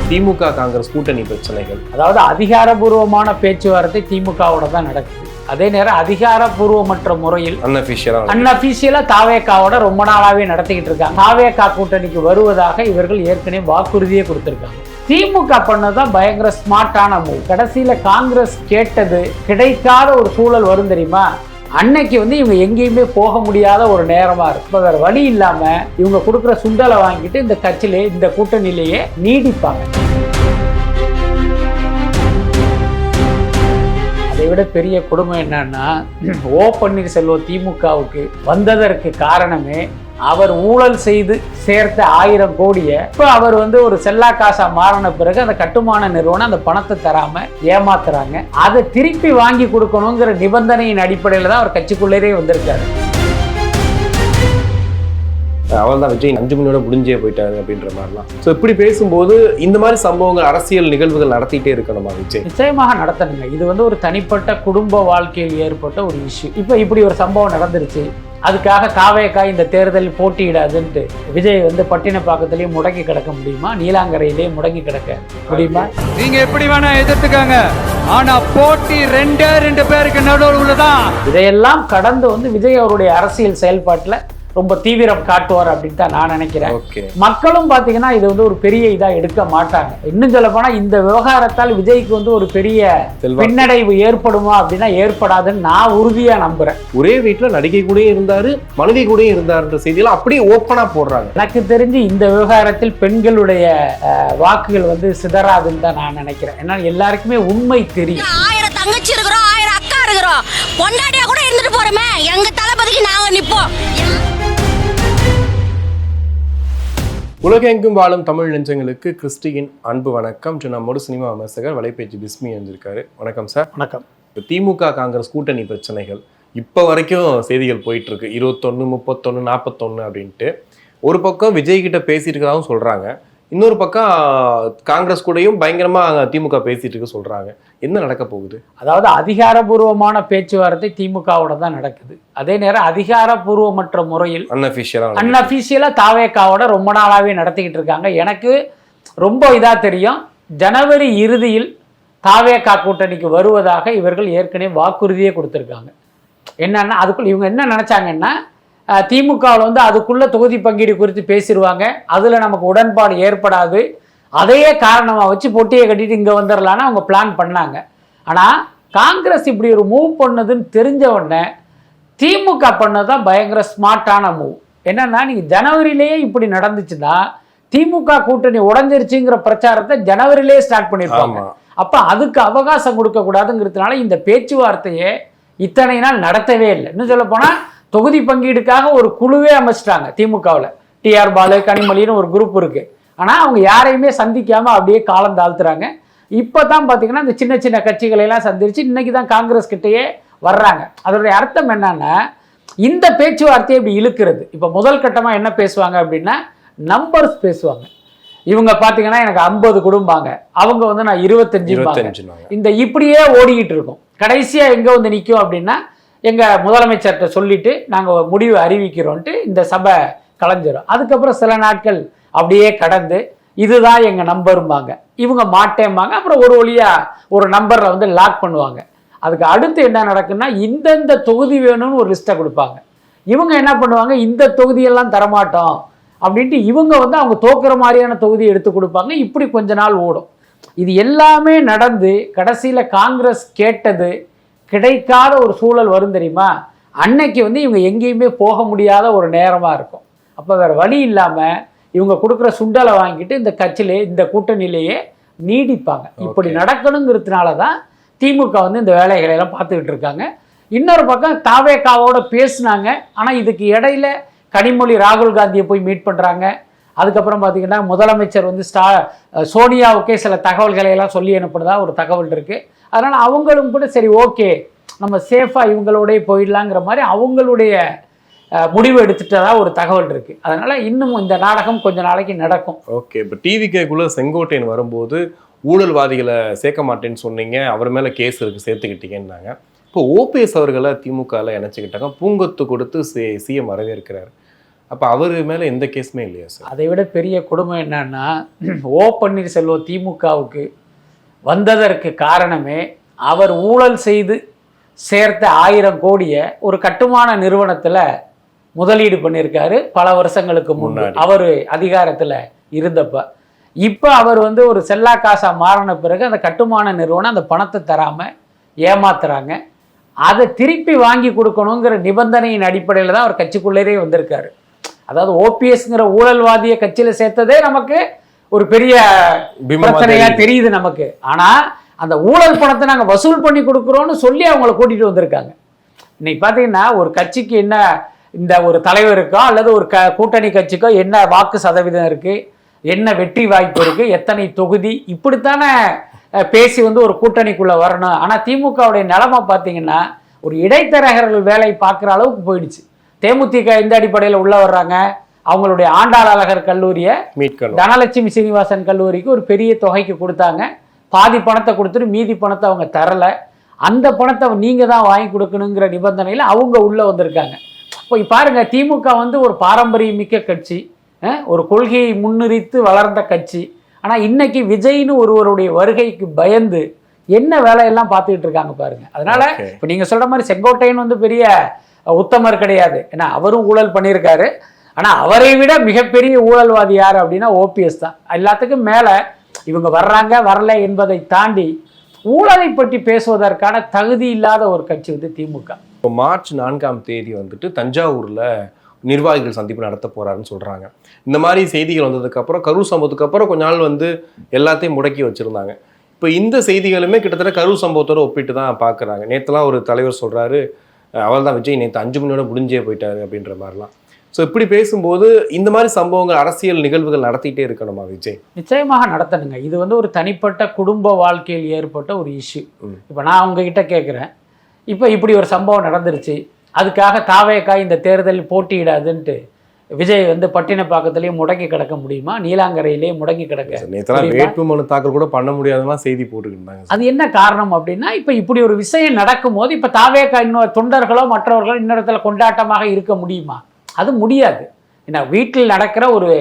திமுக காங்கிரஸ் கூட்டணி பிரச்சனைகள், அதாவது அதிகாரபூர்வமான பேச்சுவார்த்தை திமுகவோட தான் நடக்குது. அதே நேரம் அதிகாரபூர்வமற்ற முறையில் அன்அபிஷியலா தாவேகாவோட ரொம்ப நாளாவே நடத்திக்கிட்டு இருக்காங்க. தாவேகா கூட்டணிக்கு வருவதாக இவர்கள் ஏற்கனவே வாக்குறுதியே கொடுத்திருக்காங்க. திமுக பண்ணதான் பயங்கர ஸ்மார்ட்டான மூவ். கடைசியில காங்கிரஸ் கேட்டது கிடைக்காத ஒரு சூழல் வரும் தெரியுமா? அன்னைக்கு இவங்க எங்கேயுமே போக முடியாத ஒரு நேரமா இருக்கு. இப்போ வேற வழி இல்லாம இவங்க கொடுக்குற சுண்டலை வாங்கிட்டு இந்த கட்சியிலே இந்த கூட்டணியிலேயே நீடிப்பாங்க. அதை விட பெரிய கொடுமை என்னன்னா, ஓ பன்னீர்செல்வம் திமுகவுக்கு வந்ததற்கு காரணமே அவர் ஊழல் செய்து சேர்த்த 1000 கோடியை இப்போ அவர் ஒரு செல்லா காசா மாறின பிறகு அந்த கட்டுமான நிறுவனம் அந்த பணத்தை தராம ஏமாத்துறாங்க. அதை திருப்பி வாங்கி கொடுக்கணுங்கிற நிபந்தனையின் அடிப்படையில் தான் அவர் கட்சிக்குள்ளேயே வந்திருக்காரு. அவள் தான் விஜய் 5 மணியோட முடிஞ்சே போயிட்டாரு அப்படின்ற மாதிரிலாம். ஸோ இப்படி பேசும்போது இந்த மாதிரி சம்பவங்கள், அரசியல் நிகழ்வுகள் நடத்திட்டே இருக்கணுமா விஜய்? நிச்சயமாக நடத்தணுங்க. இது ஒரு தனிப்பட்ட குடும்ப வாழ்க்கையில் ஏற்பட்ட ஒரு இஷ்யூ. இப்போ இப்படி ஒரு சம்பவம் நடந்துருச்சு, அதுக்காக தாவேகா இந்த தேர்தலில் போட்டியிடாதுன்ட்டு விஜய் பட்டினப்பாக்கத்திலேயே முடங்கி கிடக்க முடியுமா? நீலாங்கரையிலேயே முடங்கி கிடக்க முடியுமா? நீங்க எப்படி வேணா எதிர்த்துக்காங்க, ஆனா போட்டி 2 பேருக்கு நடுவில் உள்ளதான். இதையெல்லாம் கடந்து விஜய் அவருடைய அரசியல் செயல்பாட்டில் ரொம்ப தீவிரம் காட்டுவார் அப்படின்னு தான் நான் நினைக்கிறேன். மக்களும் பாத்தீங்கன்னா இது ஒரு பெரிய இதா எடுக்க மாட்டாங்க. இன்னும் சொல்ல போனா இந்த விவகாரத்தால் விஜய்க்கு ஒரு பெரிய பின்னடைவு ஏற்படுமா அப்படின்னா ஏற்படாதுன்னு நான் உறுதியா நம்புறேன். ஒரே வீட்டுல நடிகை கூட இருந்தாரு, மனைவி கூட இருந்தாருன்ற செய்தியெல்லாம் அப்படியே ஓப்பனா போடுறாங்க. எனக்கு தெரிஞ்சு இந்த விவகாரத்தில் பெண்களுடைய வாக்குகள் சிதறாதுன்னு தான் நான் நினைக்கிறேன். ஏன்னா எல்லாருக்குமே உண்மை தெரியும். 1000 தங்கச்சி இருக்கிறோம், 1000 அக்கா இருக்கிறோம், பொண்டாட்டியா கூட இருந்துட்டு போறோமே, எங்க தளபதிக்கு நாங்க நிப்போம். உலகெங்கும் வாழும் தமிழ் நெஞ்சங்களுக்கு கிறிஸ்டியின் அன்பு வணக்கம். நம்மோட சினிமா விமர்சகர் வலைபேச்சு பிஸ்மி வந்திருக்காரு. வணக்கம் சார். வணக்கம். திமுக காங்கிரஸ் கூட்டணி பிரச்சனைகள் இப்போ வரைக்கும் செய்திகள் போயிட்டு இருக்கு. 21, 31, 41 அப்படின்ட்டு. ஒரு பக்கம் விஜய் கிட்ட பேசிட்டு இருக்கதாகவும் சொல்றாங்க, இன்னொரு பக்கம் காங்கிரஸ் கூடயும் பயங்கரமா திமுக பேசிட்டு இருக்க சொல்றாங்க. என்ன நடக்க போகுது? அதாவது அதிகாரபூர்வமான பேச்சுவார்த்தை திமுகவோட தான் நடக்குது. அதே நேரம் அதிகாரபூர்வமற்ற முறையில் அன்அபிஷியலா தாவேகாவோட ரொம்ப நாளாவே நடத்திக்கிட்டு இருக்காங்க. எனக்கு ரொம்ப இதா தெரியும், ஜனவரி இறுதியில் தாவேகா கூட்டணிக்கு வருவதாக இவர்கள் ஏற்கனவே வாக்குறுதியே கொடுத்திருக்காங்க. என்னன்னா அதுக்குள்ள இவங்க என்ன நினைச்சாங்கன்னா, திமுகவில் அதுக்குள்ள தொகுதி பங்கீடு குறித்து பேசிடுவாங்க, அதுல நமக்கு உடன்பாடு ஏற்படாது, அதையே காரணமா வச்சு பொட்டியை கட்டிட்டு இங்க வந்துடலான்னு அவங்க பிளான் பண்ணாங்க. ஆனா காங்கிரஸ் இப்படி ஒரு மூவ் பண்ணதுன்னு தெரிஞ்ச உடனே திமுக பண்ணதான் பயங்கர ஸ்மார்ட்டான மூவ். என்னன்னா, நீங்க ஜனவரியிலேயே இப்படி நடந்துச்சுன்னா திமுக கூட்டணி உடஞ்சிருச்சுங்கிற பிரச்சாரத்தை ஜனவரியிலேயே ஸ்டார்ட் பண்ணிருப்பாங்க. அப்ப அதுக்கு அவகாசம் கொடுக்க கூடாதுங்கிறதுனால இந்த பேச்சுவார்த்தையே இத்தனை நாள் நடத்தவே இல்லை. இன்னும் சொல்ல போனா தொகுதி பங்கீடுக்காக ஒரு குழுவே அமைச்சிட்டாங்க திமுகவில். டிஆர் பாலு, கனிமொழின்னு ஒரு குரூப் இருக்கு. ஆனால் அவங்க யாரையுமே சந்திக்காம அப்படியே காலம் தாழ்த்துறாங்க. இப்போ தான் பார்த்தீங்கன்னா இந்த சின்ன சின்ன கட்சிகளை எல்லாம் சந்திச்சு இன்னைக்கு தான் காங்கிரஸ் கிட்டேயே வர்றாங்க. அதோடைய அர்த்தம் என்னன்னா, இந்த பேச்சுவார்த்தையை இப்படி இழுக்கிறது. இப்போ முதல் கட்டமாக என்ன பேசுவாங்க அப்படின்னா நம்பர்ஸ் பேசுவாங்க. இவங்க பார்த்தீங்கன்னா எனக்கு 50 குடும்பாங்க, அவங்க நான் 25. இந்த இப்படியே ஓடிக்கிட்டு இருக்கும். கடைசியாக எங்கே நிற்கும் அப்படின்னா, எங்கள் முதலமைச்சர்கிட்ட சொல்லிட்டு நாங்கள் முடிவு அறிவிக்கிறோன்ட்டு இந்த சபை கலைஞ்சிடும். அதுக்கப்புறம் சில நாட்கள் அப்படியே கடந்து இதுதான் எங்கள் நம்பரும்பாங்க, இவங்க மாட்டேம்பாங்க. அப்புறம் ஒரு வழியாக ஒரு நம்பரில் லாக் பண்ணுவாங்க. அதுக்கு அடுத்து என்ன நடக்குன்னா, இந்தந்த தொகுதி வேணும்னு ஒரு லிஸ்ட்டை கொடுப்பாங்க. இவங்க என்ன பண்ணுவாங்க, இந்த தொகுதியெல்லாம் தரமாட்டோம் அப்படின்ட்டு இவங்க அவங்க தோக்குற மாதிரியான தொகுதியை எடுத்து கொடுப்பாங்க. இப்படி கொஞ்ச நாள் ஓடும். இது எல்லாமே நடந்து கடைசியில் காங்கிரஸ் கேட்டது கிடைக்காத ஒரு சூழல் வரும் தெரியுமா? அன்னைக்கு இவங்க எங்கேயுமே போக முடியாத ஒரு நேரமாக இருக்கும். அப்போ வேற வழி இல்லாமல் இவங்க கொடுக்குற சுண்டலை வாங்கிட்டு இந்த கட்சியிலே இந்த கூட்டணியிலேயே நீடிப்பாங்க. இப்படி நடக்கணுங்கிறதுனால தான் திமுக இந்த வேலைகளை எல்லாம் பார்த்துக்கிட்டு இருக்காங்க. இன்னொரு பக்கம் தாவேகாவோட பேசினாங்க. ஆனால் இதுக்கு இடையில கனிமொழி ராகுல் காந்தியை போய் மீட் பண்ணுறாங்க. அதுக்கப்புறம் பார்த்தீங்கன்னா முதலமைச்சர் சோனியாவுக்கே சில தகவல்களை எல்லாம் சொல்லி அனுப்புனதா ஒரு தகவல் இருக்குது. அதனால் அவங்களும் கூட சரி ஓகே நம்ம சேஃபாக இவங்களோடய போயிடலாங்கிற மாதிரி அவங்களுடைய முடிவு எடுத்துட்டதா ஒரு தகவல் இருக்குது. அதனால் இன்னும் இந்த நாடகம் கொஞ்ச நாளைக்கு நடக்கும். ஓகே. இப்போ டிவிகேக்குள்ளே செங்கோட்டையன் வரும்போது ஊழல்வாதிகளை சேர்க்க மாட்டேன்னு சொன்னீங்க, அவர் மேலே கேஸ் இருக்குது சேர்த்துக்கிட்டீங்கன்னாங்க. இப்போ ஓபிஎஸ் அவர்களை திமுகவில் இணைச்சிக்கிட்டாங்க, பூங்கொத்து கொடுத்து சிஎம் வரவேற்கிறார். அப்ப அவரு மேல எந்த கேஸுமே இல்லையா சார்? அதை விட பெரிய கொடுமை என்னன்னா, ஓ பன்னீர்செல்வம் திமுகவுக்கு வந்ததற்கு காரணமே அவர் ஊழல் செய்து சேர்த்த 1000 கோடியை ஒரு கட்டுமான நிறுவனத்துல முதலீடு பண்ணியிருக்காரு பல வருஷங்களுக்கு முன்னாடி அவர் அதிகாரத்துல இருந்தப்ப. இப்ப அவர் வந்து ஒரு செல்லா காசா மாறின பிறகு அந்த கட்டுமான நிறுவனம் அந்த பணத்தை தராம ஏமாத்துறாங்க. அதை திருப்பி வாங்கி கொடுக்கணுங்கிற நிபந்தனையின் அடிப்படையில் தான் அவர் கட்சிக்குள்ளேயே வந்திருக்காரு. அதாவது ஓபிஎஸ்ங்கிற ஊழல்வாதிய கட்சியில சேர்த்ததே நமக்கு ஒரு பெரிய பிரச்சனையா தெரியுது நமக்கு. ஆனா அந்த ஊழல் பணத்தை நாங்க வசூல் பண்ணி கொடுக்குறோம்னு சொல்லி அவங்கள கூட்டிட்டு வந்திருக்காங்க. இன்னைக்கு பாத்தீங்கன்னா ஒரு கட்சிக்கு என்ன, இந்த ஒரு தலைவருக்கோ அல்லது ஒரு கூட்டணி கட்சிக்கோ என்ன வாக்கு சதவீதம் இருக்கு, என்ன வெற்றி வாய்ப்பு இருக்கு, எத்தனை தொகுதி, இப்படித்தானே பேசி வந்து ஒரு கூட்டணிக்குள்ள வரணும். ஆனா திமுகவுடைய நிலைமை பாத்தீங்கன்னா ஒரு இடைத்தரகர்கள் வேலை பார்க்குற அளவுக்கு போயிடுச்சு. தேமுதிக இந்த அடிப்படையில் உள்ள வர்றாங்க. அவங்களுடைய ஆண்டாள் அழகர் கல்லூரியை தனலட்சுமி சீனிவாசன் கல்லூரிக்கு ஒரு பெரிய தொகைக்கு கொடுத்தாங்க. பாதி பணத்தை கொடுத்துட்டு மீதி பணத்தை அவங்க தரல. அந்த பணத்தை நீங்க தான் வாங்கி கொடுக்கணுங்கிற நிபந்தனையில் அவங்க உள்ள வந்திருக்காங்க. இப்போ பாருங்க, திமுக வந்து ஒரு பாரம்பரியமிக்க கட்சி, ஒரு கொள்கையை முன்னிறுத்து வளர்ந்த கட்சி. ஆனா இன்னைக்கு விஜய்னு ஒருவருடைய வருகைக்கு பயந்து என்ன வேலையெல்லாம் பார்த்துக்கிட்டு இருக்காங்க பாருங்க. அதனால இப்போ நீங்க சொல்ற மாதிரி செங்கோட்டையன் வந்து பெரிய உத்தமர் கிடையாது. ஏன்னா அவரும் ஊழல் பண்ணியிருக்காரு. ஆனா அவரை விட மிகப்பெரிய ஊழல்வாதி யார் அப்படின்னா ஓபிஎஸ் தான். எல்லாத்துக்கும் மேல இவங்க வர்றாங்க வரல என்பதை தாண்டி ஊழலை பற்றி பேசுவதற்கான தகுதி இல்லாத ஒரு கட்சி வந்து திமுக. இப்போ மார்ச் 4ஆம் தேதி வந்துட்டு தஞ்சாவூர்ல நிர்வாகிகள் சந்திப்பு நடத்த போறாருன்னு சொல்றாங்க. இந்த மாதிரி செய்திகள் வந்ததுக்கு அப்புறம் கரூர் சம்பவத்துக்கு அப்புறம் கொஞ்ச நாள் வந்து எல்லாத்தையும் முடக்கி வச்சிருந்தாங்க. இப்போ இந்த செய்திகளுமே கிட்டத்தட்ட கரூர் சம்பவத்தோட ஒப்பிட்டு தான் பார்க்குறாங்க. நேற்றுலாம் ஒரு தலைவர் சொல்றாரு, அவள் தான் விஜய் நேற்று 5 மணியோட முடிஞ்சே போயிட்டாரு அப்படின்ற மாதிரிலாம். ஸோ இப்படி பேசும்போது இந்த மாதிரி சம்பவங்கள், அரசியல் நிகழ்வுகள் நடத்திட்டே இருக்கணுமா விஜய்? நிச்சயமாக நடத்தணுங்க. இது வந்து ஒரு தனிப்பட்ட குடும்ப வாழ்க்கையில் ஏற்பட்ட ஒரு இஷ்யூ. இப்போ நான் உங்ககிட்ட கேட்குறேன், இப்போ இப்படி ஒரு சம்பவம் நடந்துருச்சு, அதுக்காக தாவேக்கா இந்த தேர்தலில் போட்டியிடாதுன்ட்டு விஜய் வந்து பட்டினப்பாக்கத்திலேயே முடங்கி கிடக்க முடியுமா? நீலாங்கரையிலேயே முடங்கி கிடக்க வேட்புமனு தாக்கல் கூட பண்ண முடியாதெல்லாம் செய்தி போட்டுக்கிட்டாங்க. அது என்ன காரணம் அப்படின்னா, இப்போ இப்படி ஒரு விஷயம் நடக்கும் போது இப்போ தாவேக்கா இன்னொரு தொண்டர்களோ மற்றவர்களோ இன்னொருத்துல கொண்டாட்டமாக இருக்க முடியுமா? அது முடியாது. ஏன்னா வீட்டில் நடக்கிற ஒரு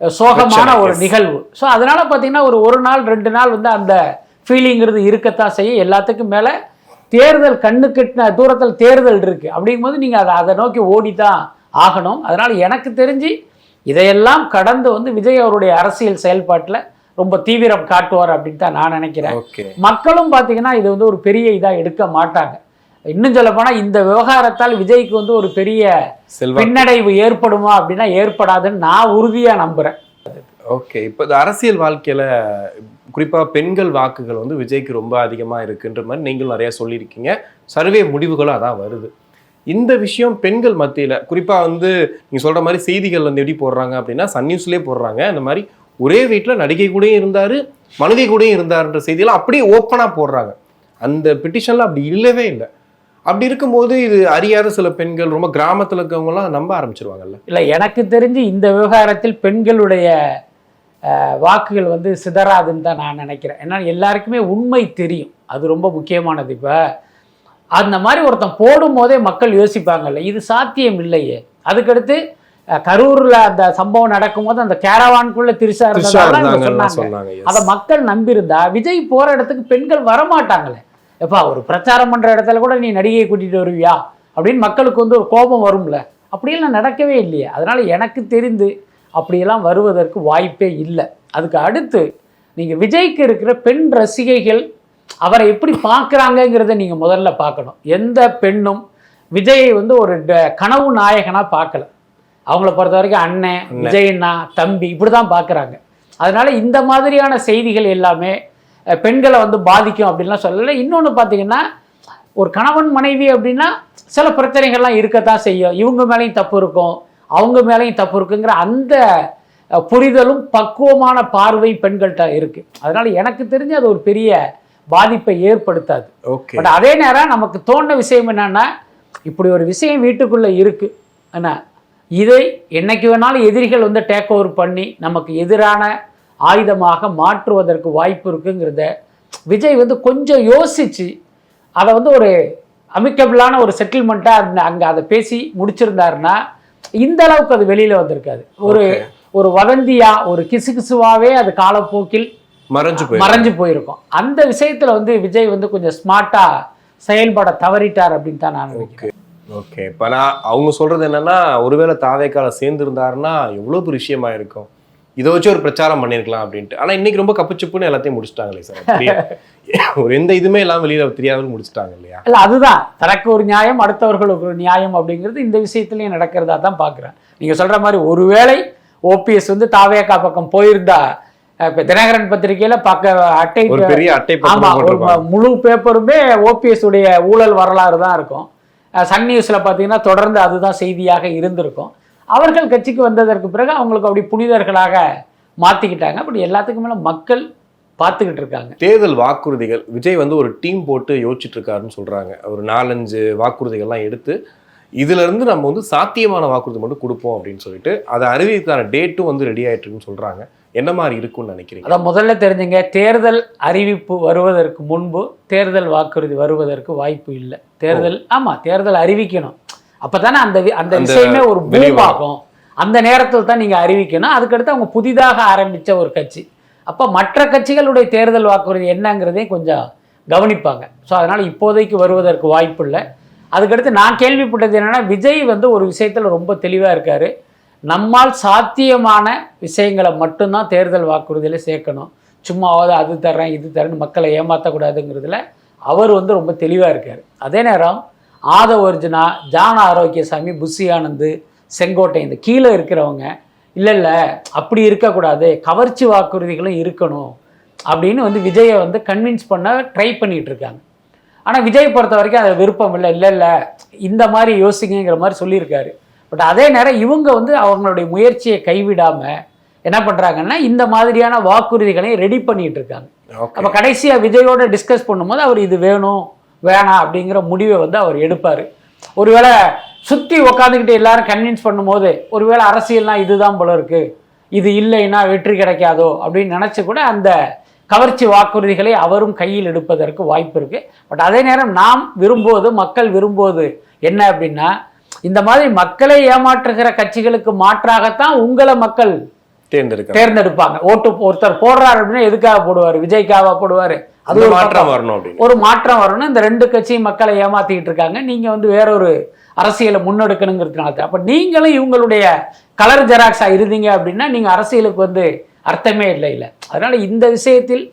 சோகமான ஒரு நிகழ்வு. ஸோ அதனால பார்த்தீங்கன்னா ஒரு நாள் 2 நாள் வந்து அந்த ஃபீலிங்கிறது இருக்கத்தான் செய்யும். எல்லாத்துக்கும் மேலே தேர்தல் கண்ணுக்கிட்ட தூரத்தில் தேர்தல் இருக்கு. அப்படிங்கும்போது நீங்கள் அதை நோக்கி ஓடித்தான் ஆகணும். அதனால எனக்கு தெரிஞ்சு இதையெல்லாம் கடந்து வந்து விஜய் அவருடைய அரசியல் செயல்பாட்டில் ரொம்ப தீவிரம் காட்டுவார் அப்படின்னு தான் நான் நினைக்கிறேன். மக்களும் பார்த்தீங்கன்னா இது வந்து ஒரு பெரிய இதாக எடுக்க மாட்டாங்க. இன்னும் சொல்ல போனா இந்த விவகாரத்தால் விஜய்க்கு வந்து ஒரு பெரிய பின்னடைவு ஏற்படுமா அப்படின்னா ஏற்படாதுன்னு நான் உறுதியா நம்புறேன். ஓகே, இப்போ இந்த அரசியல் வாழ்க்கையில குறிப்பா பெண்கள் வாக்குகள் வந்து விஜய்க்கு ரொம்ப அதிகமா இருக்குன்ற மாதிரி நீங்களும் நிறைய சொல்லியிருக்கீங்க. சர்வே முடிவுகளும் அதான் வருது. இந்த விஷயம் பெண்கள் மத்தியில குறிப்பா வந்து நீங்க சொல்ற மாதிரி செய்திகள் வந்து எப்படி போடுறாங்க அப்படின்னா சன் நியூஸ்லயே போடுறாங்க. இந்த மாதிரி ஒரே வீட்டுல நடிகை கூடயும் இருந்தாரு, மனைவி கூடயும் இருந்தாருன்ற செய்தியெல்லாம் அப்படியே ஓப்பனா போடுறாங்க. அந்த பெட்டிஷன்ல அப்படி இல்லவே இல்லை. அப்படி இருக்கும்போது இது அறியாத சில பெண்கள், ரொம்ப கிராமத்தில் இருக்கவங்கலாம் நம்ப ஆரம்பிச்சிருவாங்கல்ல. இல்லை, எனக்கு தெரிஞ்சு இந்த விவகாரத்தில் பெண்களுடைய வாக்குகள் வந்து சிதறாதுன்னு தான் நான் நினைக்கிறேன். ஏன்னா எல்லாருக்குமே உண்மை தெரியும், அது ரொம்ப முக்கியமானது. இப்போ அந்த மாதிரி ஒருத்தன் போடும் போதே மக்கள் யோசிப்பாங்கல்ல, இது சாத்தியம் இல்லையே. அதுக்கடுத்து கரூர்ல அந்த சம்பவம் நடக்கும் போது அந்த கேரவான்குள்ள திருசா இருந்தாங்க. அதை மக்கள் நம்பியிருந்தா விஜய் போற இடத்துக்கு பெண்கள் வரமாட்டாங்களே. எப்பா ஒரு பிரச்சாரம் பண்ற இடத்துல கூட நீ நடிகையை கூட்டிட்டு வருவியா அப்படின்னு மக்களுக்கு வந்து ஒரு கோபம் வரும்ல. அப்படியெல்லாம் நடக்கவே இல்லையே. அதனால எனக்கு தெரிந்து அப்படியெல்லாம் வருவதற்கு வாய்ப்பே இல்லை. அதுக்கு அடுத்து நீங்க விஜய்க்கு இருக்கிற பெண் ரசிகைகள் அவரை எப்படி பார்க்குறாங்கங்கிறத நீங்க முதல்ல பார்க்கணும். எந்த பெண்ணும் விஜயை வந்து ஒரு கனவு நாயகனா பார்க்கல. அவங்கள பொறுத்த வரைக்கும் அண்ணன், விஜயண்ணா, தம்பி இப்படிதான் பார்க்குறாங்க. அதனால இந்த மாதிரியான செய்திகள் எல்லாமே பெண்களை வந்து பாதிக்கும் அப்படின்லாம் சொல்லலை. இன்னொன்று பார்த்தீங்கன்னா, ஒரு கணவன் மனைவி அப்படின்னா சில பிரச்சனைகள்லாம் இருக்கத்தான் செய்யும். இவங்க மேலேயும் தப்பு இருக்கும், அவங்க மேலேயும் தப்பு இருக்குங்கிற அந்த புரிதலும் பக்குவமான பார்வை பெண்கள்கிட்ட இருக்கு. அதனால எனக்கு தெரிஞ்சு அது ஒரு பெரிய பாதிப்பை ஏற்படுத்தாது. பட் அதே நேரம் நமக்கு தோன்ற விஷயம் என்னன்னா, இப்படி ஒரு விஷயம் வீட்டுக்குள்ள இருக்கு, என்ன இதை என்னைக்கு வேணாலும் எதிரிகள் வந்து டேக் ஓவர் பண்ணி நமக்கு எதிரான ஆயுதமாக மாற்றுவதற்கு வாய்ப்பு இருக்குங்கிறத விஜய் வந்து கொஞ்சம் யோசிச்சு அதை வந்து ஒரு அமிக்கபிளான ஒரு செட்டில்மெண்ட்டாக அங்கே அதை பேசி முடிச்சிருந்தாருன்னா இந்த அளவுக்கு அது வெளியில வந்திருக்காது. ஒரு வதந்தியா ஒரு கிசுகிசுவாவே அது காலப்போக்கில் மறைஞ்சு போயிருக்கும். அந்த விஷயத்துல வந்து விஜய் வந்து கொஞ்சம் ஸ்மார்ட்டா செயல்பட தவறிட்டார் அப்படின்னு தான் நான் நினைக்கிறேன். ஓகே, இப்போ நான் அவங்க சொல்றது என்னன்னா, ஒருவேளை தாவேக்கால சேர்ந்துருந்தாருன்னா எவ்வளவு பெரிய விஷயமா இருக்கும், இதை வச்சு ஒரு பிரச்சாரம் பண்ணிருக்கலாம் அப்படின்ட்டு. ஆனா இன்னைக்கு ரொம்ப கப்புச்சுப்புன்னு எல்லாத்தையும் முடிச்சுட்டாங்களே சார். ஒரு எந்த இதுவுமே எல்லாம் வெளியில தெரியாதுன்னு முடிச்சுட்டாங்க இல்லையா? இல்ல, அதுதான் தனக்கு ஒரு நியாயம் அடுத்தவர்களுக்கு ஒரு நியாயம் அப்படிங்கிறது இந்த விஷயத்துலயும் நடக்கிறதா தான் பாக்குறேன். நீங்க சொல்ற மாதிரி ஒருவேளை ஓபிஎஸ் வந்து தாவேக்கா பக்கம் போயிருந்தா, இப்ப தினகரன் பத்திரிகையில அட்டை முழு பேப்பருமே ஓபிஎஸ் உடைய ஊழல் வரலாறு தான் இருக்கும். சன் நியூஸ்ல பாத்தீங்கன்னா தொடர்ந்து அதுதான் செய்தியாக இருந்திருக்கும். அவர்கள் கட்சிக்கு வந்ததற்கு பிறகு அவங்களுக்கு அப்படி புனிதர்களாக மாத்திக்கிட்டாங்க. அப்படி எல்லாத்துக்கும் மேல மக்கள் பார்த்துக்கிட்டு இருக்காங்க. தேர்தல் வாக்குறுதிகள் விஜய் வந்து ஒரு டீம் போட்டு யோசிச்சுட்டு இருக்காருன்னு சொல்றாங்க. ஒரு 4-5 வாக்குறுதிகள்லாம் எடுத்து இதுல இருந்து நம்ம வந்து சாத்தியமான வாக்குறுதி மட்டும் கொடுப்போம் அப்படின்னு சொல்லிட்டு அதை அறிவிக்கான டேட்டும் வந்து ரெடி ஆயிட்டு இருக்குன்னு சொல்றாங்க. என்ன மாதிரி இருக்கும்னு நினைக்கிறீங்க? அதான் முதல்ல தெரிஞ்சுங்க, தேர்தல் அறிவிப்பு வருவதற்கு முன்பு தேர்தல் வாக்குறுதி வருவதற்கு வாய்ப்பு இல்லை. தேர்தல் அறிவிக்கணும். அப்பதானே அந்த விஷயமே ஒரு பூமாகும். அந்த நேரத்தில் தான் நீங்க அறிவிக்கணும். அதுக்கடுத்து அவங்க புதிதாக ஆரம்பிச்ச ஒரு கட்சி. அப்ப மற்ற கட்சிகளுடைய தேர்தல் வாக்குறுதி என்னங்கிறதையும் கொஞ்சம் கவனிப்பாங்க. ஸோ அதனால இப்போதைக்கு வருவதற்கு வாய்ப்பு இல்லை. அதுக்கடுத்து நான் கேள்விப்பட்டது என்னன்னா, விஜய் வந்து ஒரு விஷயத்துல ரொம்ப தெளிவா இருக்காரு. நம்மால் சாத்தியமான விஷயங்களை மட்டும்தான் தேர்தல் வாக்குறுதியில சேர்க்கணும். சும்மாவது அது தர்றேன் இது தரேன்னு மக்களை ஏமாற்றக்கூடாதுங்கிறதுல அவர் வந்து ரொம்ப தெளிவாக இருக்கார். அதே நேரம் ஆதவ அர்ஜுனா, ஜான ஆரோக்கியசாமி, புஷி ஆனந்த், செங்கோட்டை இந்த கீழே இருக்கிறவங்க இல்லை அப்படி இருக்கக்கூடாது, கவர்ச்சி வாக்குறுதிகளும் இருக்கணும் அப்படின்னு வந்து விஜயை வந்து கன்வின்ஸ் பண்ண ட்ரை பண்ணிட்டு இருக்காங்க. ஆனால் விஜய் பொறுத்த வரைக்கும் அது விருப்பம் இல்லை இந்த மாதிரி யோசிங்கிற மாதிரி சொல்லியிருக்காரு. பட் அதே நேரம் இவங்க வந்து அவங்களுடைய முயற்சியை கைவிடாமல் என்ன பண்ணுறாங்கன்னா இந்த மாதிரியான வாக்குறுதிகளை ரெடி பண்ணிட்டு இருக்காங்க. அப்போ கடைசியாக விஜயோட டிஸ்கஸ் பண்ணும்போது அவர் இது வேணும் வேணாம் அப்படிங்கிற முடிவை வந்து அவர் எடுப்பார். ஒருவேளை சுற்றி உக்காந்துக்கிட்டு எல்லாரும் கன்வின்ஸ் பண்ணும்போது ஒருவேளை அரசியல்னா இதுதான் போல இருக்கு, இது இல்லைன்னா வெற்றி கிடைக்காதோ அப்படின்னு நினச்சி கூட அந்த கவர்ச்சி வாக்குறுதிகளை அவரும் கையில் எடுப்பதற்கு வாய்ப்பு இருக்கு. பட் அதே நேரம் நாம் விரும்புவது, மக்கள் விரும்புவது என்ன அப்படின்னா, இந்த மாதிரி மக்களை ஏமாற்றுகிற கட்சிகளுக்கு மாற்றாகத்தான் உங்களை மக்கள் தேர்ந்தெடுப்பாங்க. ஓட்டு ஒருத்தர் போடுறாரு அப்படின்னா எதுக்காக போடுவாரு? விஜய்க்காக போடுவாரு. அது ஒரு மாற்றம் வரணும். இந்த ரெண்டு கட்சியும் மக்களை ஏமாத்திக்கிட்டு இருக்காங்க. நீங்க வந்து வேறொரு அரசியலை முன்னெடுக்கணுங்கிறதுனால அப்ப நீங்களும் இவங்களுடைய கலர் ஜெராக்ஸா இருந்தீங்க அப்படின்னா நீங்க அரசியலுக்கு வந்து அர்த்தமே இல்லை. அதனால இந்த விஷயத்தில்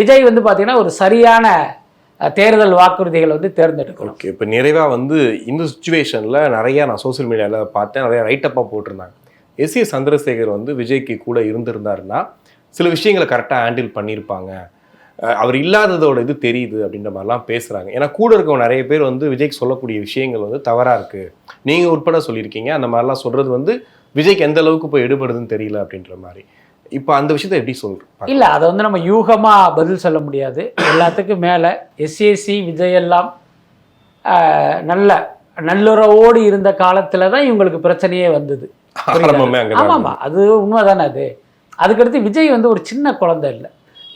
விஜய் வந்து பாத்தீங்கன்னா ஒரு சரியான தேர்தல் வாக்குறுதிகளை வந்து தேர்ந்தெடுக்கணும். ஓகே, இப்போ நிறைவா வந்து இந்த சுச்சுவேஷன்ல நிறைய நான் சோசியல் மீடியால பார்த்தேன், நிறைய ரைட்டப்பா போட்டிருந்தாங்க. எஸ் சந்திரசேகர் வந்து விஜய்க்கு கூட இருந்திருந்தாருன்னா சில விஷயங்களை கரெக்டாக ஹேண்டில் பண்ணியிருப்பாங்க, அவர் இல்லாததோட இது தெரியுது அப்படின்ற மாதிரிலாம் பேசுகிறாங்க. ஏன்னா கூட இருக்கவங்க நிறைய பேர் வந்து விஜய்க்கு சொல்லக்கூடிய விஷயங்கள் வந்து தவறாக இருக்குது, நீங்கள் உட்பட சொல்லியிருக்கீங்க. அந்த மாதிரிலாம் சொல்கிறது வந்து விஜய்க்கு எந்த அளவுக்கு போய் எடுபடுதுன்னு தெரியல அப்படின்ற மாதிரி. இப்போ அந்த விஷயத்தை எப்படி சொல்கிறோம்? இல்லை, அதை வந்து நம்ம யூகமாக பதில் சொல்ல முடியாது. எல்லாத்துக்கும் மேலே எஸ்ஏசி விஜய் எல்லாம் நல்லுறவோடு இருந்த காலத்தில் தான் இவங்களுக்கு பிரச்சனையே வந்தது. ஆமாம்மா, அது உண்மைதானே. அதுக்கடுத்து விஜய் வந்து ஒரு சின்ன குழந்தை இல்லை.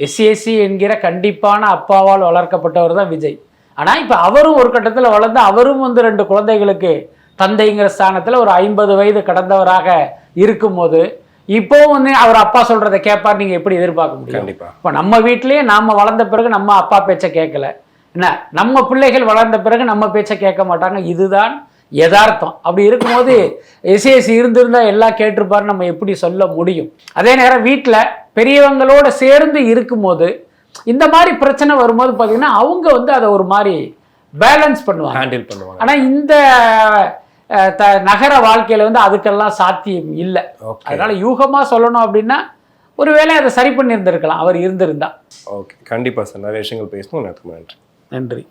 எஸ்ஏசி என்கிற கண்டிப்பான அப்பாவால் வளர்க்கப்பட்டவர் தான் விஜய். ஆனால் இப்போ அவரும் ஒரு கட்டத்தில் வளர்ந்து அவரும் வந்து 2 குழந்தைகளுக்கு தந்தைங்கிற ஸ்தானத்தில் ஒரு 50 வயது கடந்தவராக இருக்கும்போது இப்போவும் வந்து அவர் அப்பா சொல்றதை கேட்பார். நீங்க எப்படி எதிர்பார்க்க முடியும்? இப்போ நம்ம வீட்லயே நாம வளர்ந்த பிறகு நம்ம அப்பா பேச்சை கேட்கல, என்ன நம்ம பிள்ளைகள் வளர்ந்த பிறகு நம்ம பேச்சை கேட்க மாட்டாங்க. இதுதான் யதார்த்தம். அப்படி இருக்கும்போது எஸ்ஏசி இருந்திருந்தா எல்லாம் கேட்டிருப்பாரு நம்ம எப்படி சொல்ல முடியும்? அதே நேரம் வீட்டில் பெரியவங்களோட சேர்ந்து இருக்கும்போது இந்த மாதிரி பிரச்சனை வரும்போது பார்த்தீங்கன்னா அவங்க வந்து அதை ஒரு மாதிரி பேலன்ஸ் பண்ணுவாங்க, ஹேண்டில் பண்ணுவாங்க. ஆனால் இந்த நகர வாழ்க்கையில வந்து அதுக்கெல்லாம் சாத்தியம் இல்லை. அதனால யூகமா சொல்லணும் அப்படின்னா ஒருவேளை அதை சரி பண்ணி இருந்திருக்கலாம் அவர் இருந்திருந்தா. ஓகே, கண்டிப்பா சார். நிறைய விஷயங்கள் பேசணும். நன்றி.